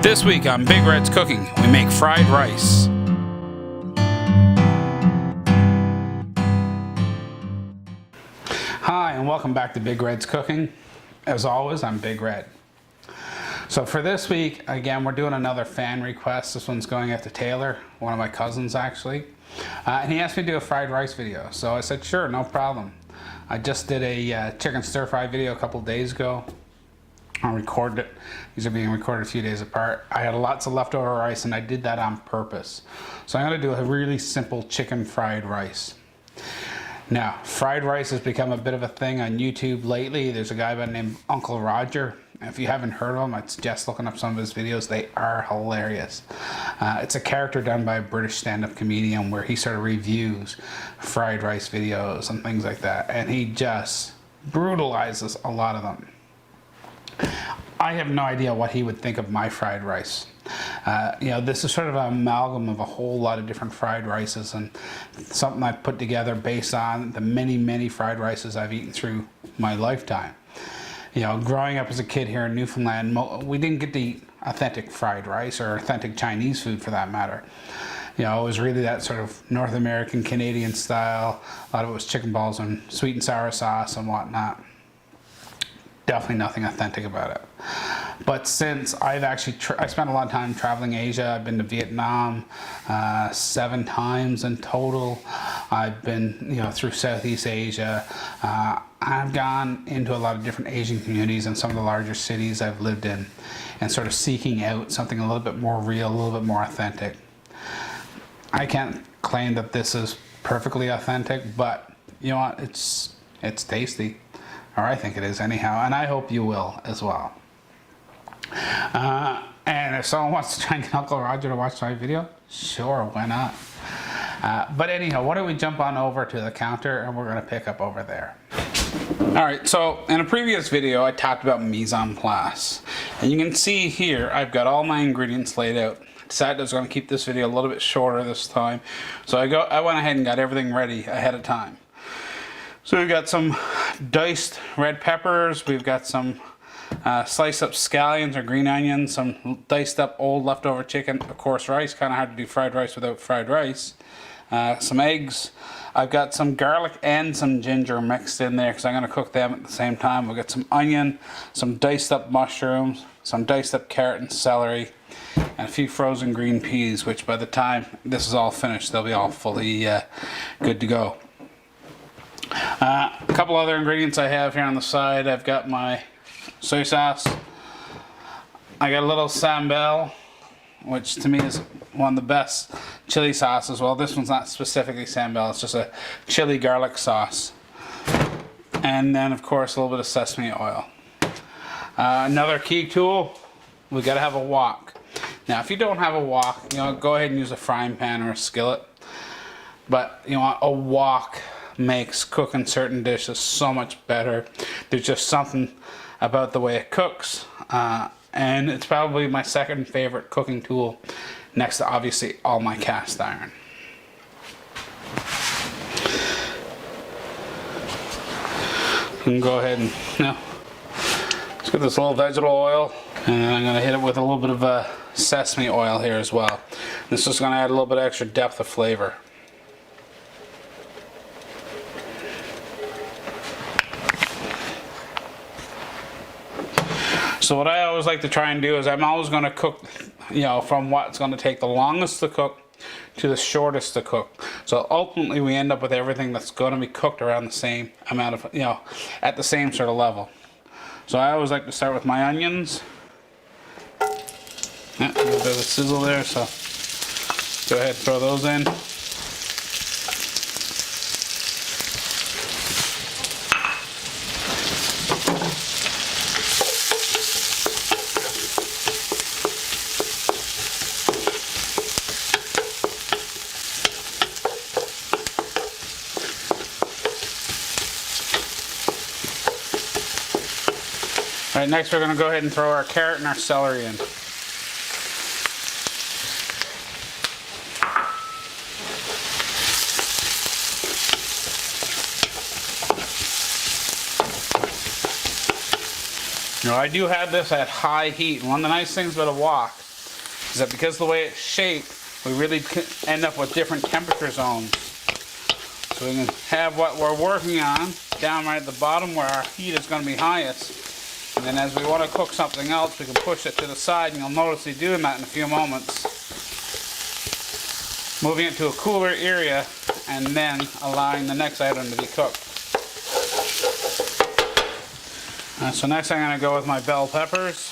This week on Big Red's Cooking, we make fried rice. Hi, and welcome back to Big Red's Cooking. As always, I'm Big Red. So for this week, again, we're doing another fan request. This one's going out to Taylor, one of my cousins actually. And he asked me to do a fried rice video. So I said, sure, no problem. I just did a chicken stir fry video a couple days ago. I recorded it. These are being recorded a few days apart. I had lots of leftover rice and I did that on purpose. So I'm going to do a really simple chicken fried rice. Now, fried rice has become a bit of a thing on YouTube lately. There's a guy by the name Uncle Roger. If you haven't heard of him, I'd suggest looking up some of his videos. They are hilarious. It's a character done by a British stand-up comedian where he sort of reviews fried rice videos and things like that. And he just brutalizes a lot of them. I have no idea what he would think of my fried rice. This is sort of an amalgam of a whole lot of different fried rices and something I've put together based on the many fried rices I've eaten through my lifetime. Growing up as a kid here in Newfoundland, we didn't get to eat authentic fried rice or authentic Chinese food for that matter. It was really that sort of North American, Canadian style. A lot of it was chicken balls and sweet and sour sauce and whatnot. Definitely nothing authentic about it. But since I've actually, I spent a lot of time traveling Asia. I've been to Vietnam 7 times in total. I've been, through Southeast Asia. I've gone into a lot of different Asian communities in some of the larger cities I've lived in, and sort of seeking out something a little bit more real, a little bit more authentic. I can't claim that this is perfectly authentic, but you know what? It's tasty. Or I think it is anyhow, and I hope you will as well. And if someone wants to try and get Uncle Roger to watch my video, sure, why not? But anyhow, why don't we jump on over to the counter and we're going to pick up over there. Alright, so in a previous video I talked about mise en place. And you can see here I've got all my ingredients laid out. I decided I was going to keep this video a little bit shorter this time. So I went ahead and got everything ready ahead of time. So we've got some diced red peppers, we've got some sliced up scallions or green onions, some diced up old leftover chicken, of course rice, kind of hard to do fried rice without fried rice, some eggs. I've got some garlic and some ginger mixed in there because I'm going to cook them at the same time. We've got some onion, some diced up mushrooms, some diced up carrot and celery, and a few frozen green peas, which by the time this is all finished, they'll be all fully good to go. A couple other ingredients I have here on the side. I've got my soy sauce. I got a little sambal, which to me is one of the best chili sauces. Well, this one's not specifically sambal, it's just a chili garlic sauce. And then of course a little bit of sesame oil. Another key tool, we got to have a wok. Now if you don't have a wok, go ahead and use a frying pan or a skillet. But a wok makes cooking certain dishes so much better. There's just something about the way it cooks, and it's probably my second favorite cooking tool, next to obviously all my cast iron. You can go ahead and let's get this little vegetable oil, and then I'm going to hit it with a little bit of sesame oil here as well. This is going to add a little bit of extra depth of flavor. So what I always like to try and do is I'm always going to cook, from what's going to take the longest to cook to the shortest to cook. So ultimately we end up with everything that's going to be cooked around the same amount of, at the same sort of level. So I always like to start with my onions. Yeah, a little bit of a sizzle there, so go ahead and throw those in. Alright, next we're going to go ahead and throw our carrot and our celery in. Now I do have this at high heat. One of the nice things about a wok is that because of the way it's shaped, we really end up with different temperature zones. So we can have what we're working on down right at the bottom where our heat is going to be highest. And then as we want to cook something else, we can push it to the side, and you'll notice me doing that in a few moments. Moving it to a cooler area and then allowing the next item to be cooked. So next I'm going to go with my bell peppers.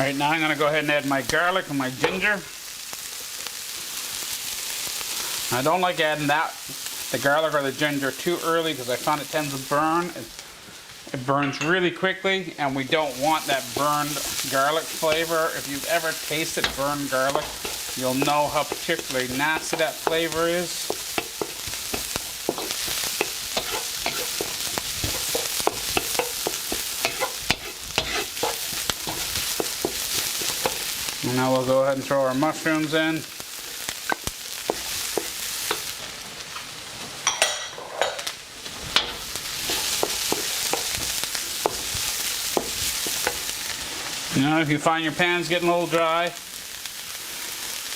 Alright, now I'm going to go ahead and add my garlic and my ginger. I don't like adding the garlic or the ginger too early because I find it tends to burn. It burns really quickly, and we don't want that burned garlic flavor. If you've ever tasted burned garlic, you'll know how particularly nasty that flavor is. And now we'll go ahead and throw our mushrooms in. You know, if you find your pan's getting a little dry,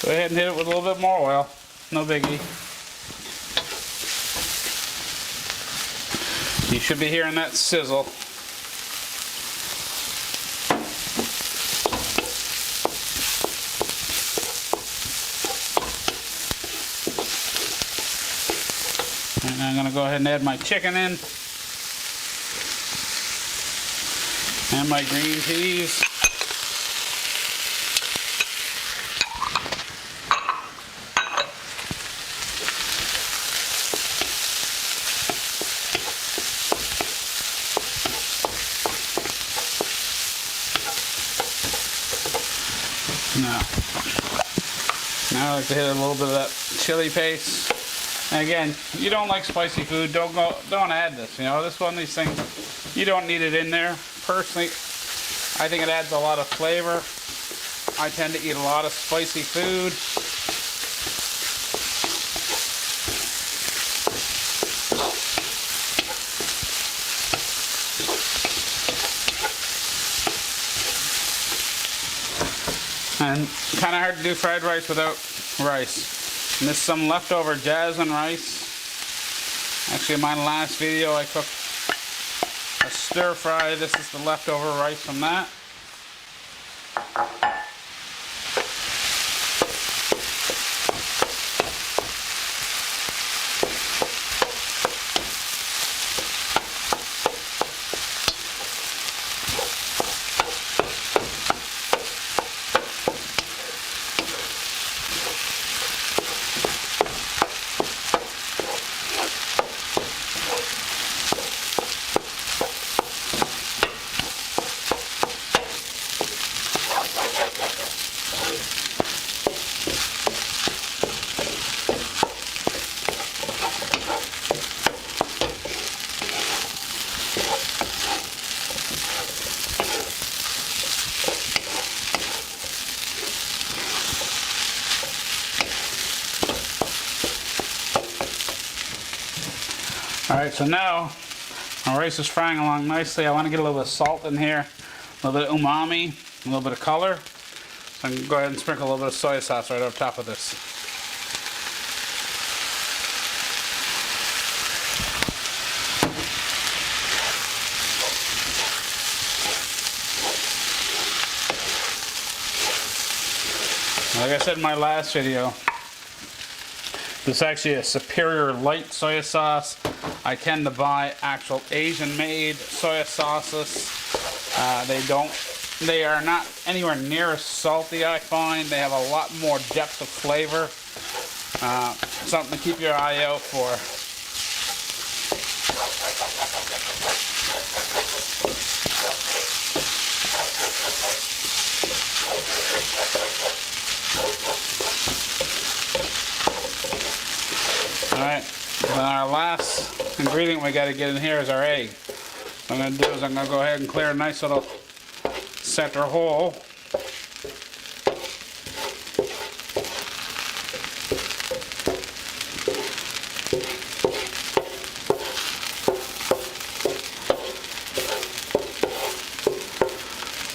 go ahead and hit it with a little bit more oil. No biggie. You should be hearing that sizzle. And I'm going to go ahead and add my chicken in. And my green peas. Now I like to hit a little bit of that chili paste. And again, you don't like spicy food, don't add this. You know, this one of these things, you don't need it in there. Personally, I think it adds a lot of flavor. I tend to eat a lot of spicy food. And kind of hard to do fried rice without rice. And this is some leftover jasmine rice. Actually, in my last video, I cooked a stir fry. This is the leftover rice from that. Alright, so now our rice is frying along nicely. I want to get a little bit of salt in here, a little bit of umami, a little bit of color. So I'm going to go ahead and sprinkle a little bit of soy sauce right over top of this. Like I said in my last video, this is actually a superior light soy sauce. I tend to buy actual Asian-made soy sauces. They are not anywhere near as salty, I find. They have a lot more depth of flavor. Something to keep your eye out for. Alright, and our last ingredient we got to get in here is our egg. What I'm going to do is I'm going to go ahead and clear a nice little center hole.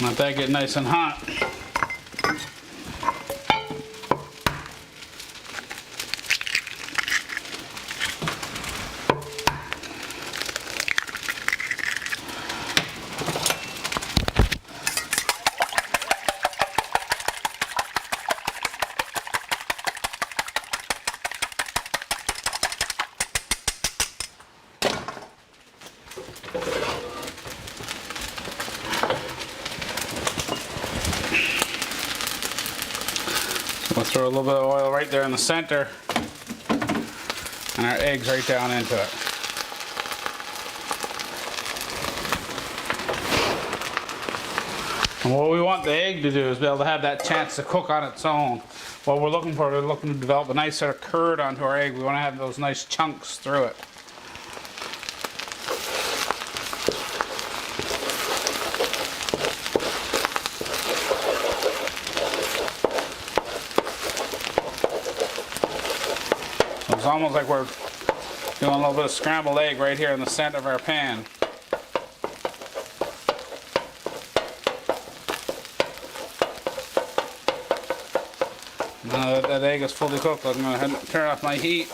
Let that get nice and hot. We'll throw a little bit of oil right there in the center and our eggs right down into it. And what we want the egg to do is be able to have that chance to cook on its own. What we're looking to develop a nice sort of curd onto our egg. We want to have those nice chunks through it. It's almost like we're doing a little bit of scrambled egg right here in the center of our pan. Now that that egg is fully cooked, I'm going to turn off my heat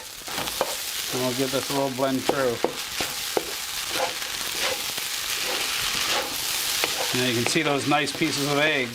and we'll get this a little blend through. Now you can see those nice pieces of egg.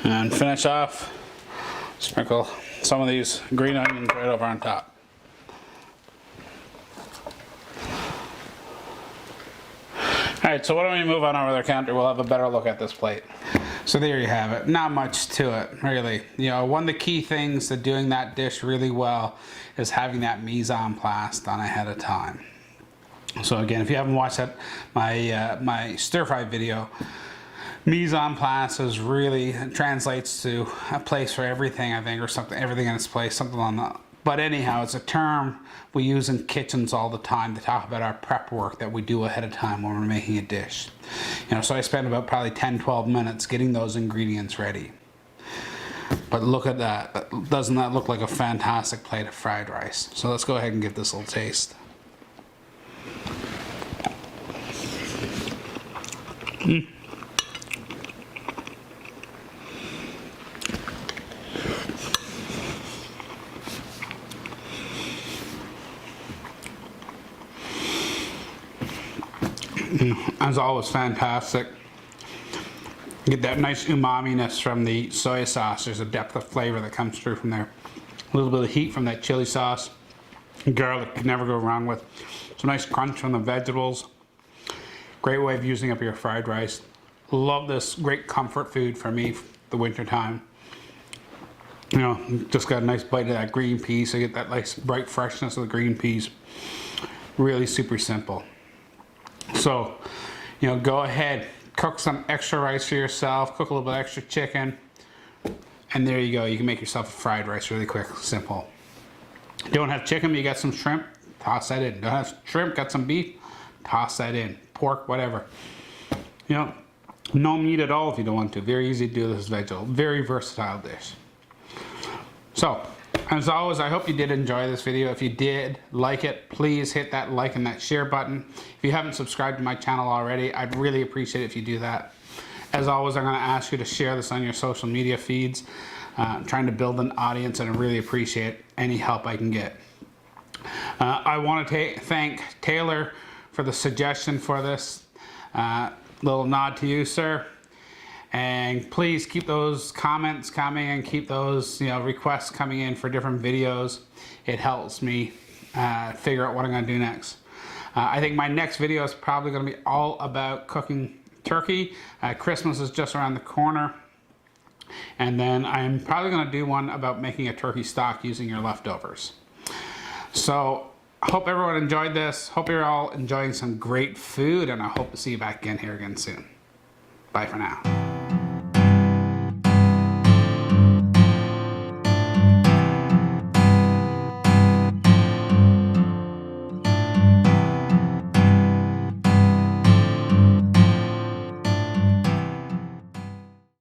And finish off, sprinkle some of these green onions right over on top. Alright, so why don't we move on over the counter, we'll have a better look at this plate. So there you have it, not much to it, really. You know, one of the key things to doing that dish really well is having that mise en place done ahead of time. So again, if you haven't watched that, my stir fry video, mise en place is really translates to a place for everything, I think, or something, everything in its place, something on that. But anyhow, it's a term we use in kitchens all the time to talk about our prep work that we do ahead of time when we're making a dish. You know, so I spend about probably 10-12 minutes getting those ingredients ready. But look at that. Doesn't that look like a fantastic plate of fried rice? So let's go ahead and give this a little taste. As always, fantastic. Get that nice umami-ness from the soy sauce. There's a depth of flavor that comes through from there. A little bit of heat from that chili sauce. Garlic, could never go wrong with. Some nice crunch from the vegetables. Great way of using up your fried rice. Love this, great comfort food for me the winter time. You know, just got a nice bite of that green peas. I get that nice bright freshness of the green peas. Really super simple. So, you know, go ahead, cook some extra rice for yourself, cook a little bit extra chicken, and there you go. You can make yourself a fried rice really quick, simple. Don't have chicken, but you got some shrimp, toss that in. Don't have shrimp, got some beef, toss that in. Pork, whatever. You know, no meat at all if you don't want to. Very easy to do this vegetable. Very versatile dish. So, as always, I hope you did enjoy this video. If you did like it, please hit that like and that share button. If you haven't subscribed to my channel already, I'd really appreciate it if you do that. As always, I'm going to ask you to share this on your social media feeds. I'm trying to build an audience, and I really appreciate any help I can get. I want to thank Taylor for the suggestion for this. Little nod to you, sir. And please keep those comments coming and keep those requests coming in for different videos. It helps me figure out what I'm going to do next. I think my next video is probably going to be all about cooking turkey. Christmas is just around the corner. And then I'm probably going to do one about making a turkey stock using your leftovers. So I hope everyone enjoyed this. Hope you're all enjoying some great food, and I hope to see you back in here again soon. Bye for now.